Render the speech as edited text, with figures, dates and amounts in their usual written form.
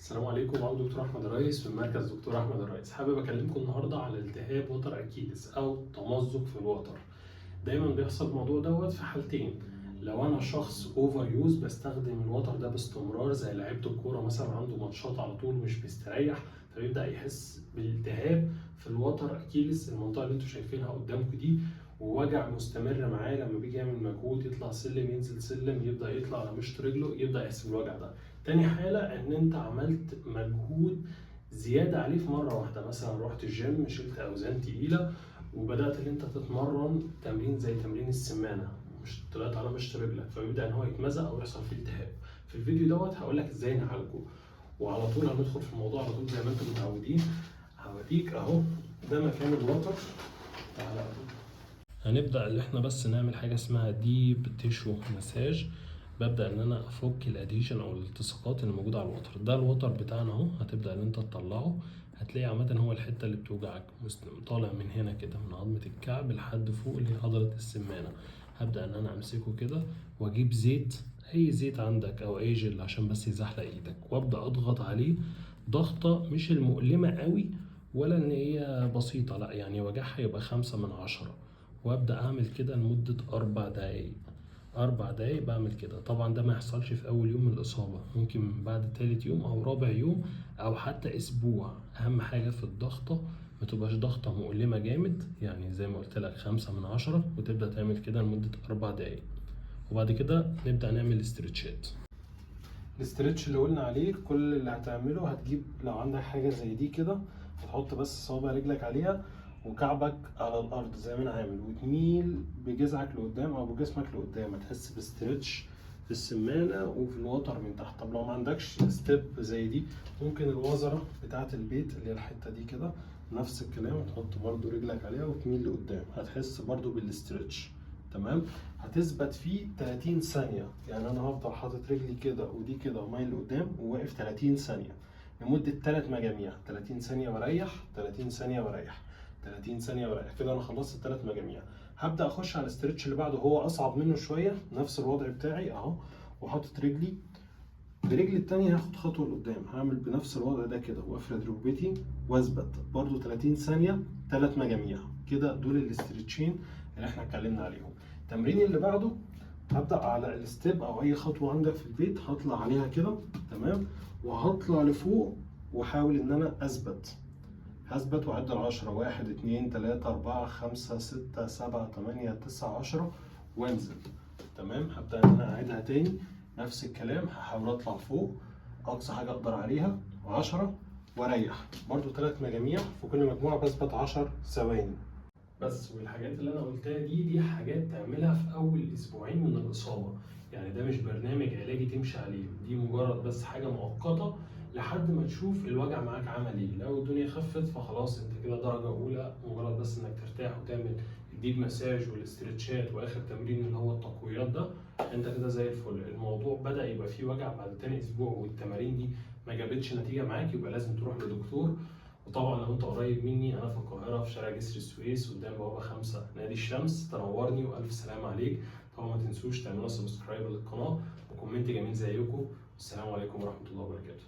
السلام عليكم، معاكم دكتور احمد الريس من مركز دكتور احمد الريس. حابب اكلمكم النهارده على التهاب وتر اكيلس او تمزق في الوتر. دايما بيحصل الموضوع دوت في حالتين: لو انا شخص اوفر يوز بستخدم الوتر ده باستمرار، زي لعيبه الكوره مثلا عنده ماتشات على طول مش بيستريح، فبيبدا يحس بالالتهاب في الوتر اكيلس، المنطقه اللي انتم شايفينها قدامكم دي، ووجع مستمر معاه لما بيجي يعمل مجهود، يطلع سلم ينزل سلم، يبدا يطلع على مشط رجله يبدا يحس بالوجع ده. تاني حاله ان انت عملت مجهود زياده عليه في مره واحده، مثلا رحت الجيم شلت اوزان تقيله وبدات ان انت تتمرن تمرين زي تمرين السمانه، مش طلعت على مشط رجلك، فبيبدا ان هو يتمزق او يحصل فيه التهاب. في الفيديو دوت هقول لك ازاي نعالجه، وعلى طول هندخل في الموضوع على طول زي ما انتم متعودين. هوريك اهو ده مكان الوتر. تعالى هنبدا ان احنا بس نعمل حاجه اسمها ديب تيشو مساج. ببدا ان انا افك الاديشن او الالتصاقات اللي موجوده على الوتر ده. الوتر بتاعنا اهو، هتبدا ان انت تطلعه، هتلاقي عامه هو الحته اللي بتوجعك طالع من هنا كده من عظمه الكعب لحد فوق اللي هي عضله السمانه. هبدا ان انا امسكه كده واجيب زيت، اي زيت عندك او اي جل عشان بس يزحلق ايدك، وابدا اضغط عليه ضغطه مش المؤلمه قوي ولا ان هي بسيطه، لا يعني وجعها يبقى 5/10، وابدا اعمل كده لمده 4 دقايق. 4 دقايق بعمل كده. طبعا ده ما يحصلش في اول يوم من الاصابه، ممكن بعد تالت يوم او رابع يوم او حتى اسبوع. اهم حاجه في الضغطه ما تبقاش ضغطه مؤلمه جامد، يعني زي ما قلت لك 5/10، وتبدا تعمل كده لمده 4 دقايق. وبعد كده نبدا نعمل استرتشات. الاسترتش اللي قلنا عليه، كل اللي هتعمله هتجيب لو عندك حاجه زي دي كده، هتحط بس صوابع رجلك عليها وكعبك على الارض زي ما انا عامل، وتميل بجذعك لقدام او بجسمك لقدام، هتحس باسترتش في السمانه وفي الوتر من تحت. طب لو ما عندكش ستيب زي دي، ممكن الوزره بتاعه البيت اللي هي الحته دي كده، نفس الكلام، تحط برضو رجلك عليها وتميل لقدام، هتحس برضو بالاسترتش. تمام. هتثبت فيه 30 ثانيه، يعني انا هفضل حاطط رجلي كده ودي كده ومايل لقدام وواقف 30 ثانيه لمده 3 مجاميع. 30 ثانيه واريح، 30 ثانيه واريح، 30 ثانيه واريح، كده انا خلصت ال3 مجاميع. هبدا اخش على الاسترتش اللي بعده، هو اصعب منه شويه، نفس الوضع بتاعي اهو، وحاطط رجلي برجلي التانية، هاخد خطوه لقدام، هعمل بنفس الوضع ده كده وافرد ركبتي واثبت برضو 30 ثانيه، 3 مجاميع. كده دول الاسترتشين اللي احنا اتكلمنا عليهم. التمرين اللي بعده هبدا على الستيب او اي خطوه عندك في البيت، هطلع عليها كده، تمام، وهطلع لفوق واحاول ان انا هثبت واعد ال10: 1 2 3 4 5 6 7 8 9 10 وانزل. تمام. هبدا ان انا اعيدها تاني نفس الكلام، هحاول اطلع فوق اقصى حاجه اقدر عليها 10 واريح برضو 3 مجاميع، في كل مجموعه بثبت 10 ثواني بس. والحاجات اللي انا قلتها دي حاجات تعملها في اول اسبوعين من الاصابه، يعني ده مش برنامج علاجي تمشي عليه، دي مجرد بس حاجه مؤقته لحد ما تشوف الوجع معاك عمل ايه. لو الدنيا خفت فخلاص انت كده درجه اولى، مجرد بس انك ترتاح وتعمل الديب مساج والاسترتشات واخر تمرين اللي هو التقويات ده، انت كده زي الفل. الموضوع بدا يبقى فيه وجع بعد تاني اسبوع والتمارين دي ما جابتش نتيجه معاك، يبقى لازم تروح لدكتور. وطبعا لو انت قريب مني، انا في القاهره في شارع جسر السويس قدام بوابه 5 نادي الشمس، تنورني والف سلام عليك. طبعا ما تنسوش تعملوا سبسكرايب للقناه وكومنت جميل زيكم. والسلام عليكم ورحمه الله وبركاته.